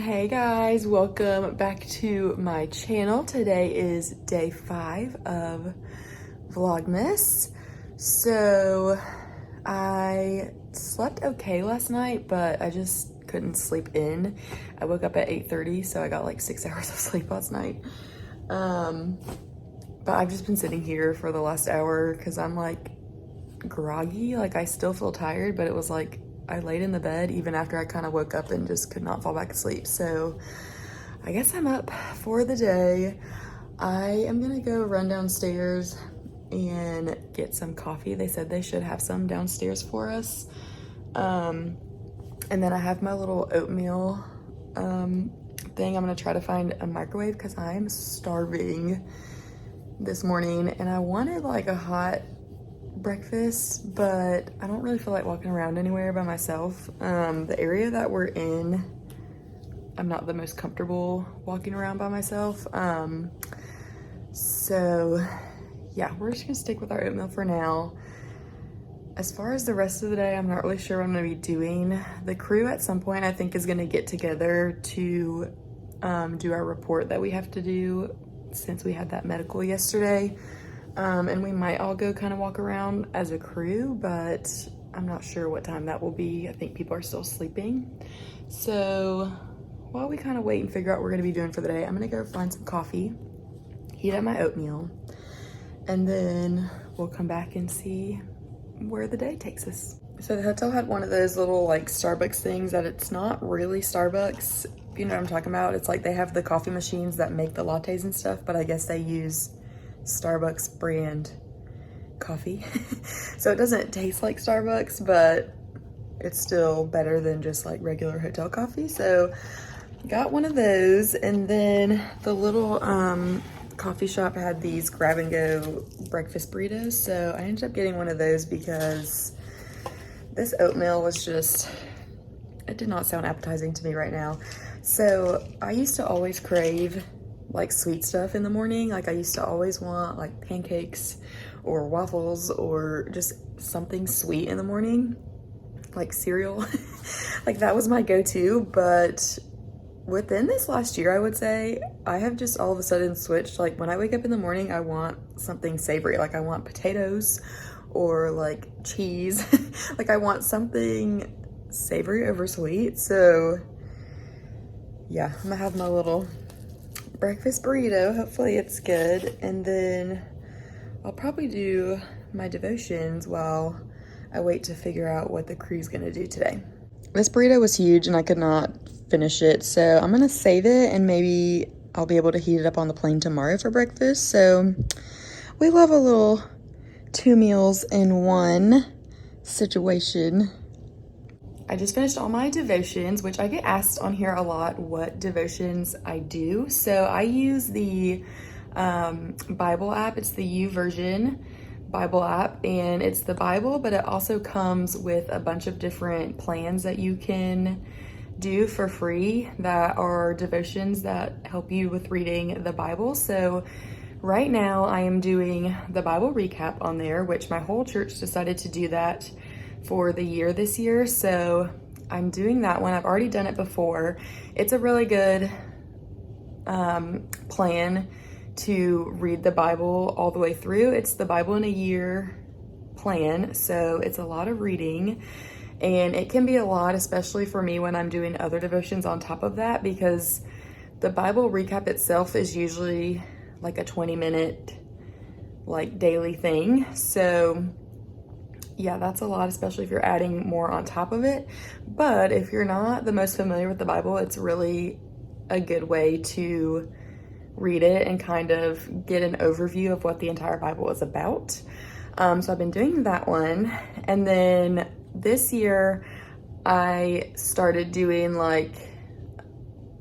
Hey guys, welcome back to my channel. Today is day 5 of Vlogmas. So I slept okay last night, but I just couldn't sleep in. I woke up at 8:30, so I got like 6 hours of sleep last night. But I've just been sitting here for the last hour because I'm like groggy. Like I still feel tired, but it was like I laid in the bed even after I kind of woke up and just could not fall back asleep. So I guess I'm up for the day. I am gonna go run downstairs and get some coffee. They said they should have some downstairs for us. And then I have my little oatmeal thing. I'm gonna try to find a microwave because I'm starving this morning and I wanted like a hot breakfast, but I don't really feel like walking around anywhere by myself. The area that we're in, I'm not the most comfortable walking around by myself. So yeah, we're just gonna stick with our oatmeal for now. As far as the rest of the day, I'm not really sure what I'm gonna be doing. The crew at some point I think is gonna get together to do our report that we have to do since we had that medical yesterday. And we might all go kind of walk around as a crew, but I'm not sure what time that will be. I think people are still sleeping. So while we kind of wait and figure out what we're gonna be doing for the day, I'm gonna go find some coffee, heat up my oatmeal, and then we'll come back and see where the day takes us. So the hotel had one of those little like Starbucks things that it's not really Starbucks. You know what I'm talking about? It's like they have the coffee machines that make the lattes and stuff, but I guess they use Starbucks brand coffee. So it doesn't taste like Starbucks, but it's still better than just like regular hotel coffee. So got one of those, and then the little coffee shop had these grab and go breakfast burritos. So I ended up getting one of those because this oatmeal was just, it did not sound appetizing to me right now. So I used to always crave like sweet stuff in the morning. Like I used to always want like pancakes or waffles or just something sweet in the morning, like cereal. Like that was my go-to. But within this last year, I would say I have just all of a sudden switched. Like when I wake up in the morning, I want something savory. Like I want potatoes or like cheese. Like I want something savory over sweet. So yeah, I'm gonna have my little breakfast burrito. Hopefully it's good. And then I'll probably do my devotions while I wait to figure out what the crew's gonna do today. This burrito was huge and I could not finish it, so I'm gonna save it and maybe I'll be able to heat it up on the plane tomorrow for breakfast. So we love a little 2 meals in one situation. I just finished all my devotions, which I get asked on here a lot what devotions I do. So I use the Bible app. It's the YouVersion Bible app, and it's the Bible, but it also comes with a bunch of different plans that you can do for free that are devotions that help you with reading the Bible. So right now I am doing the Bible recap on there, which my whole church decided to do that for the year this year. So I'm doing that one. I've already done it before. It's a really good plan to read the Bible all the way through. It's the Bible in a year plan. So it's a lot of reading and it can be a lot, especially for me when I'm doing other devotions on top of that, because the Bible recap itself is usually like a 20-minute like daily thing. So yeah, that's a lot, especially if you're adding more on top of it. But if you're not the most familiar with the Bible, it's really a good way to read it and kind of get an overview of what the entire Bible is about. So I've been doing that one. And then this year I started doing like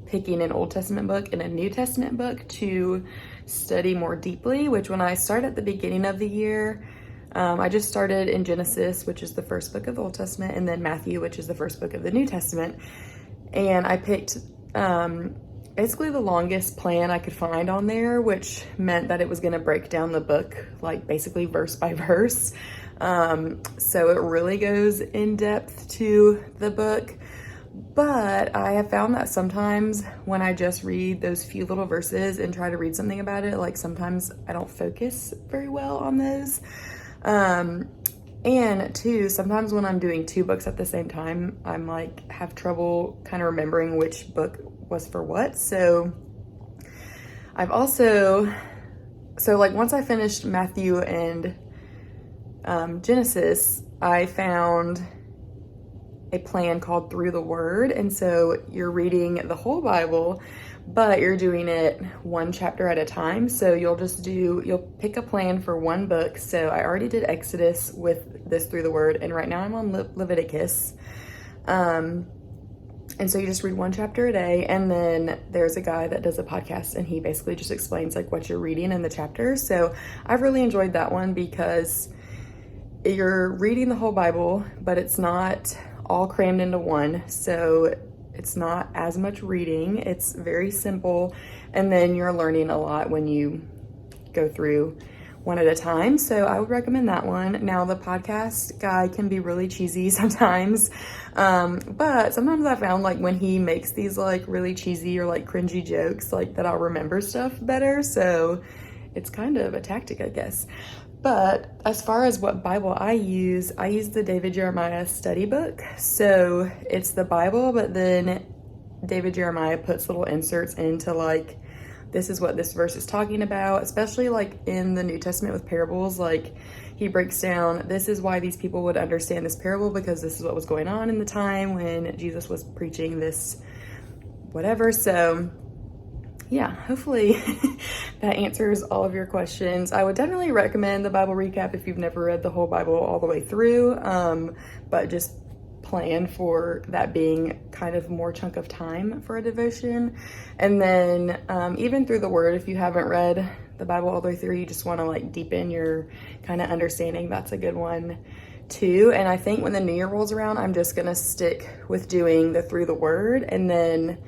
picking an Old Testament book and a New Testament book to study more deeply, which when I started at the beginning of the year, I just started in Genesis, which is the first book of the Old Testament, and then Matthew, which is the first book of the New Testament. And I picked basically the longest plan I could find on there, which meant that it was gonna break down the book, like basically verse by verse. So it really goes in depth to the book. But I have found that sometimes when I just read those few little verses and try to read something about it, like sometimes I don't focus very well on those. And two, sometimes when I'm doing two books at the same time, I'm like have trouble kind of remembering which book was for what. So I've also, like once I finished Matthew and Genesis, I found a plan called Through the Word. And so you're reading the whole Bible, but you're doing it one chapter at a time. So you'll pick a plan for one book. So I already did Exodus with this Through the Word, and right now I'm on Leviticus. And so you just read one chapter a day, and then there's a guy that does a podcast, and he basically just explains like what you're reading in the chapter. So I've really enjoyed that one because you're reading the whole Bible, but it's not all crammed into one. So it's not as much reading. It's very simple. And then you're learning a lot when you go through one at a time. So I would recommend that one. Now the podcast guy can be really cheesy sometimes. But sometimes I found like when he makes these like really cheesy or like cringy jokes, like that I'll remember stuff better. So it's kind of a tactic, I guess. But as far as what Bible I use the David Jeremiah study book. So it's the Bible, but then David Jeremiah puts little inserts into like, this is what this verse is talking about, especially like in the New Testament with parables. Like he breaks down, this is why these people would understand this parable, because this is what was going on in the time when Jesus was preaching this whatever. So yeah, hopefully that answers all of your questions. I would definitely recommend the Bible recap if you've never read the whole Bible all the way through, but just plan for that being kind of more chunk of time for a devotion. And then even Through the Word, if you haven't read the Bible all the way through, you just want to like deepen your kind of understanding, that's a good one too. And I think when the new year rolls around, I'm just gonna stick with doing the Through the Word, and then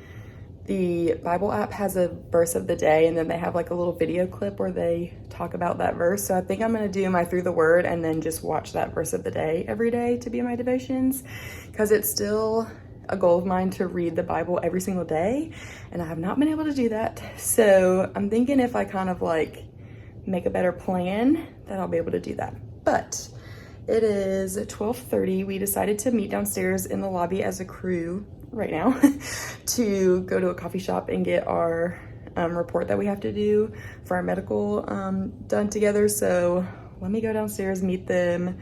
the Bible app has a verse of the day, and then they have like a little video clip where they talk about that verse. So I think I'm gonna do my Through the Word and then just watch that verse of the day every day to be my devotions, because it's still a goal of mine to read the Bible every single day, and I have not been able to do that. So I'm thinking if I kind of like make a better plan, that I'll be able to do that. But it is 12:30. We decided to meet downstairs in the lobby as a crew right now to go to a coffee shop and get our report that we have to do for our medical done together. So let me go downstairs, meet them,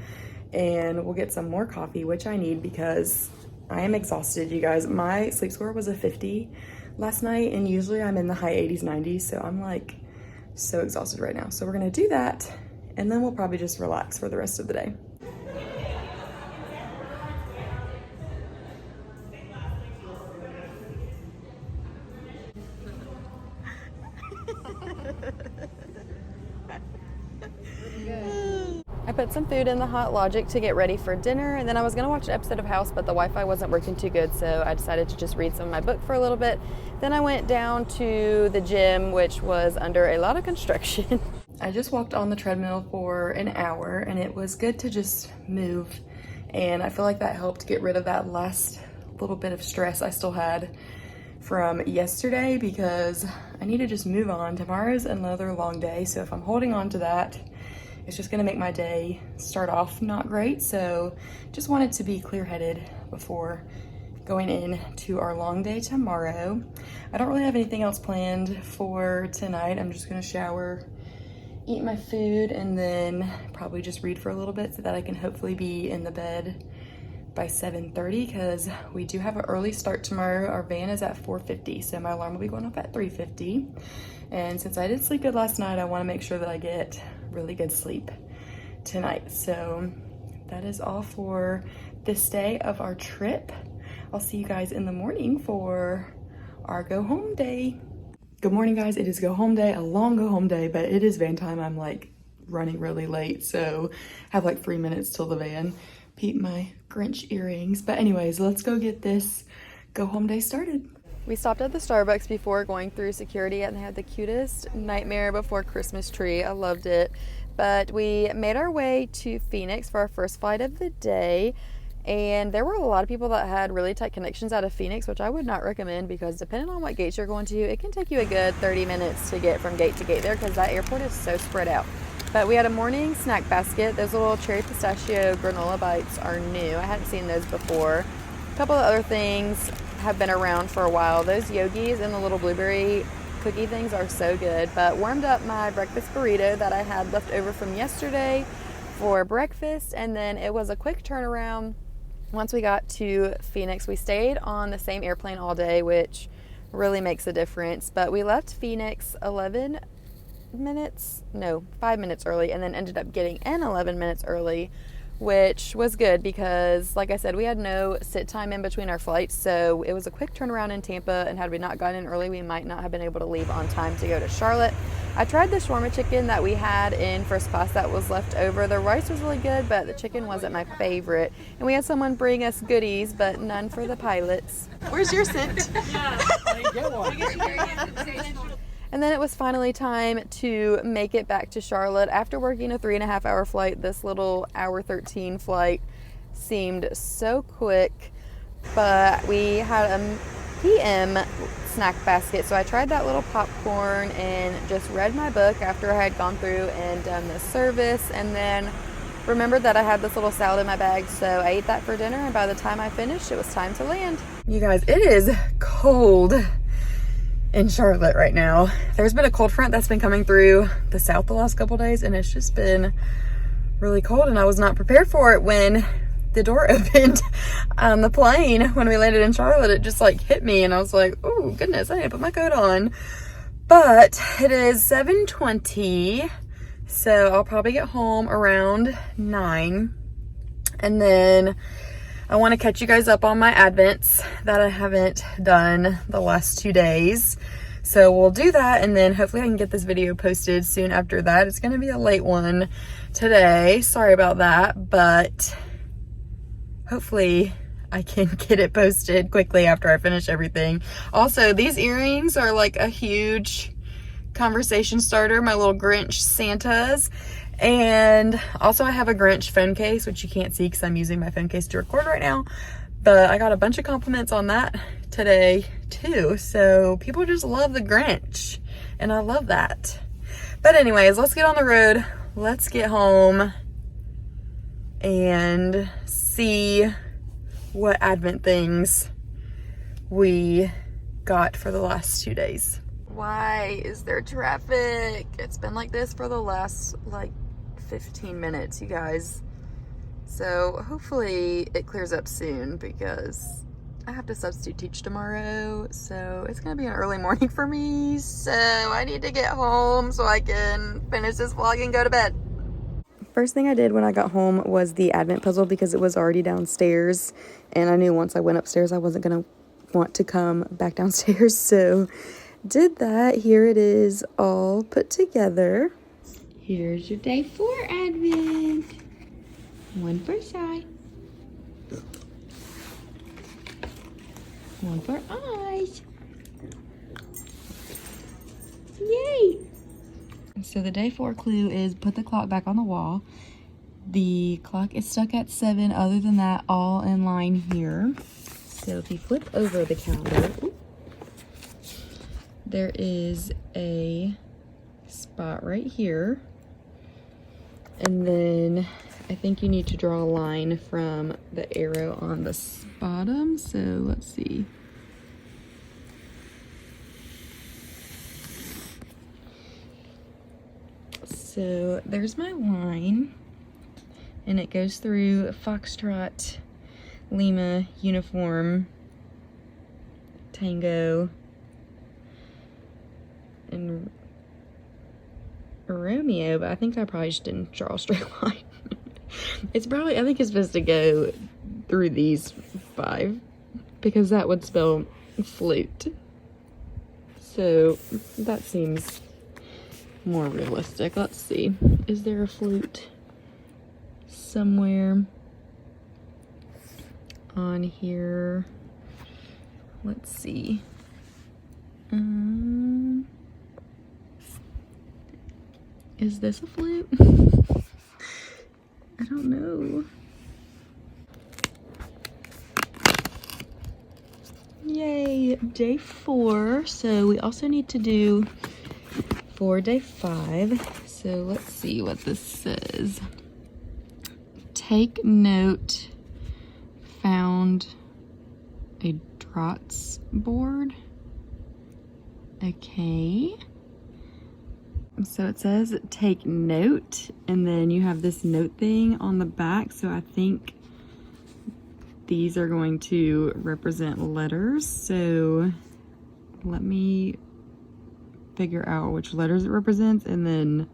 and we'll get some more coffee, which I need because I am exhausted, you guys. My sleep score was a 50 last night, and usually I'm in the high 80s, 90s, so I'm like so exhausted right now. So we're gonna do that, and then we'll probably just relax for the rest of the day. I put some food in the Hot Logic to get ready for dinner, and then I was going to watch an episode of House, but the Wi-Fi wasn't working too good, so I decided to just read some of my book for a little bit. Then I went down to the gym, which was under a lot of construction. I just walked on the treadmill for an hour, and it was good to just move, and I feel like that helped get rid of that last little bit of stress I still had from yesterday, because I need to just move on. Tomorrow's another long day, so if I'm holding on to that, it's just gonna make my day start off not great. So just wanted to be clear-headed before going into our long day tomorrow. I don't really have anything else planned for tonight. I'm just gonna shower, eat my food, and then probably just read for a little bit so that I can hopefully be in the bed by 7:30, because we do have an early start tomorrow. Our van is at 4:50, so my alarm will be going off at 3:50. And since I did sleep good last night, I want to make sure that I get really good sleep tonight. So that is all for this day of our trip. I'll see you guys in the morning for our go home day. Good morning, guys. It is go home day, a long go home day, but it is van time. I'm like running really late, so I have like 3 minutes till the van. Peep my Grinch earrings. But anyways, let's go get this go home day started. We stopped at the Starbucks before going through security, and they had the cutest Nightmare Before Christmas tree. I loved it. But we made our way to Phoenix for our first flight of the day, And there were a lot of people that had really tight connections out of Phoenix, which I would not recommend because depending on what gates you're going to, it can take you a good 30 minutes to get from gate to gate there because that airport is so spread out. But we had a morning snack basket. Those little cherry pistachio granola bites are new. I hadn't seen those before. A couple of other things have been around for a while. Those yogis and the little blueberry cookie things are so good. But warmed up my breakfast burrito that I had left over from yesterday for breakfast. And then it was a quick turnaround. Once we got to Phoenix, we stayed on the same airplane all day, which really makes a difference. But we left Phoenix 5 minutes early, and then ended up getting in 11 minutes early, which was good because, like I said, we had no sit time in between our flights. So it was a quick turnaround in Tampa, and had we not gotten in early, we might not have been able to leave on time to go to Charlotte. I tried the shawarma chicken that we had in first class that was left over. The rice was really good, but the chicken wasn't my favorite. And we had someone bring us goodies, but none for the pilots. Where's your scent? Yeah, I didn't get one. And then it was finally time to make it back to Charlotte. After working a 3.5-hour flight, this little hour 13 flight seemed so quick, but we had a PM snack basket. So I tried that little popcorn and just read my book after I had gone through and done the service, and then remembered that I had this little salad in my bag, so I ate that for dinner, and by the time I finished, it was time to land. You guys, it is cold in Charlotte right now. There's been a cold front that's been coming through the south the last couple days, and it's just been really cold, and I was not prepared for it when the door opened on the plane. When we landed in Charlotte, it just like hit me, and I was like, oh goodness, I need to put my coat on. But it is 7:20, so I'll probably get home around 9, and then I want to catch you guys up on my Advents that I haven't done the last 2 days. So we'll do that, and then hopefully I can get this video posted soon after that. It's going to be a late one today. Sorry about that, but hopefully I can get it posted quickly after I finish everything. Also, these earrings are like a huge conversation starter, my little Grinch Santas. And also I have a Grinch phone case, which you can't see because I'm using my phone case to record right now, but I got a bunch of compliments on that today too. So people just love the Grinch, and I love that. But anyways, let's get on the road. Let's get home and see what Advent things we got for the last 2 days. Why is there traffic? It's been like this for the last like 15 minutes, you guys. So hopefully it clears up soon because I have to substitute teach tomorrow. So it's gonna be an early morning for me. So I need to get home so I can finish this vlog and go to bed. First thing I did when I got home was the Advent puzzle because it was already downstairs. And I knew once I went upstairs, I wasn't gonna want to come back downstairs. So did that. Here it is all put together. Here's your day 4 Advent. One for side. One for eyes. Yay! So the day 4 clue is put the clock back on the wall. The clock is stuck at 7. Other than that, all in line here. So if you flip over the calendar, there is a spot right here, and then I think you need to draw a line from the arrow on the bottom. So let's see. So there's my line, and it goes through Foxtrot, Lima, Uniform, Tango, and Romeo, but I think I probably just didn't draw a straight line. It's probably, I think it's supposed to go through these 5 because that would spell flute. So that seems more realistic. Let's see. Is there a flute somewhere on here? Let's see. Is this a flute? I don't know. be day 4. So we also need to do for day 5. So let's see what this says. Take note, found a draughts board. Okay. So it says take note, and then you have this note thing on the back. So I think these are going to represent letters. So let me figure out which letters it represents, and then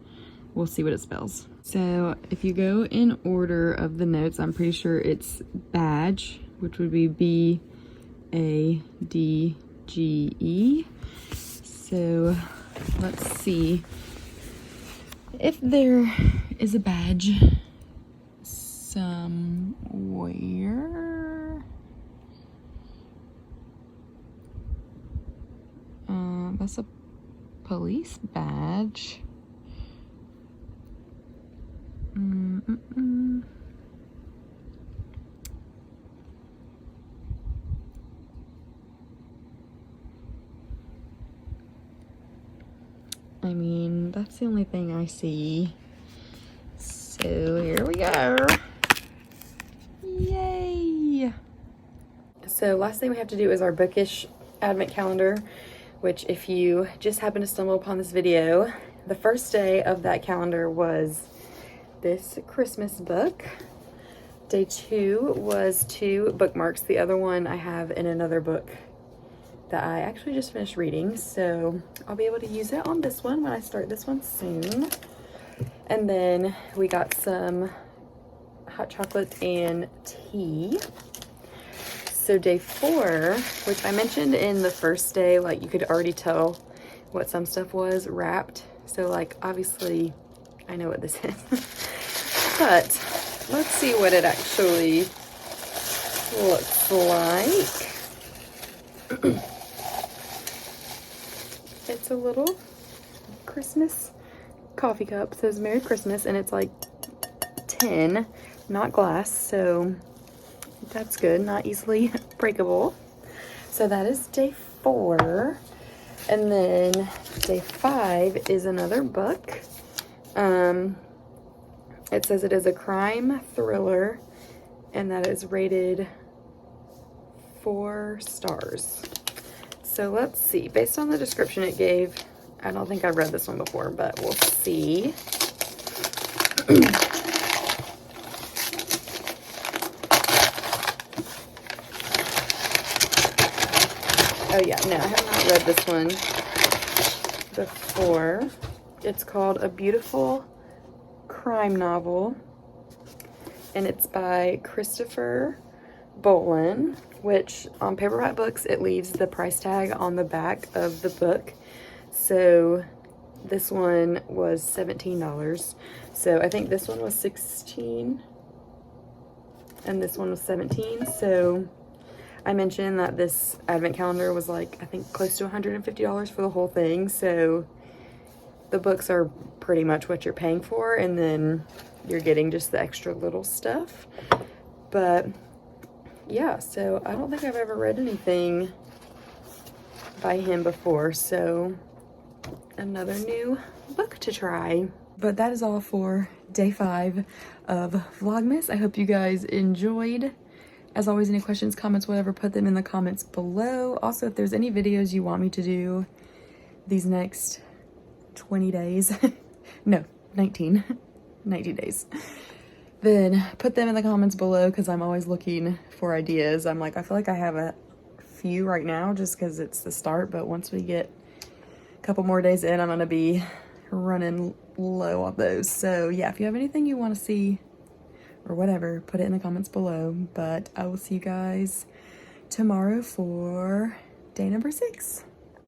we'll see what it spells. So if you go in order of the notes, I'm pretty sure it's badge, which would be B-A-D-G-E. So let's see if there is a badge somewhere. That's a police badge. I mean, that's the only thing I see. So here we go. Yay! So last thing we have to do is our Bookish advent calendar, which if you just happen to stumble upon this video, the first day of that calendar was this Christmas book. Day 2 was 2 bookmarks. The other one I have in another book that I actually just finished reading, so I'll be able to use it on this one when I start this one soon. And then we got some hot chocolate and tea. So day 4, which I mentioned in the first day, like you could already tell what some stuff was wrapped. So like obviously I know what this is. But let's see what it actually looks like. It's a little Christmas coffee cup. It says Merry Christmas, and it's like tin, not glass, so that's good, not easily breakable. So that is day 4. And then day 5 is another book. It says it is a crime thriller, and that is rated 4 stars. So let's see, based on the description it gave, I don't think I've read this one before, but we'll see. Oh yeah, no, I have not read this one before. It's called A Beautiful Crime Novel, and it's by Christopher Bolin, which on paperback books, it leaves the price tag on the back of the book. So this one was $17. So I think this one was $16 and this one was $17. So I mentioned that this advent calendar was like, I think close to $150 for the whole thing. So the books are pretty much what you're paying for, and then you're getting just the extra little stuff. But yeah, so I don't think I've ever read anything by him before, so another new book to try. But that is all for day 5 of Vlogmas. I hope you guys enjoyed. As always, any questions, comments, whatever, put them in the comments below. Also, if there's any videos you want me to do these next 20 days, no, 19 days, then put them in the comments below, because I'm always looking for ideas. I feel like I have a few right now just because it's the start, but once we get a couple more days in, I'm going to be running low on those. So yeah, if you have anything you want to see or whatever, put it in the comments below. But I will see you guys tomorrow for day number 6.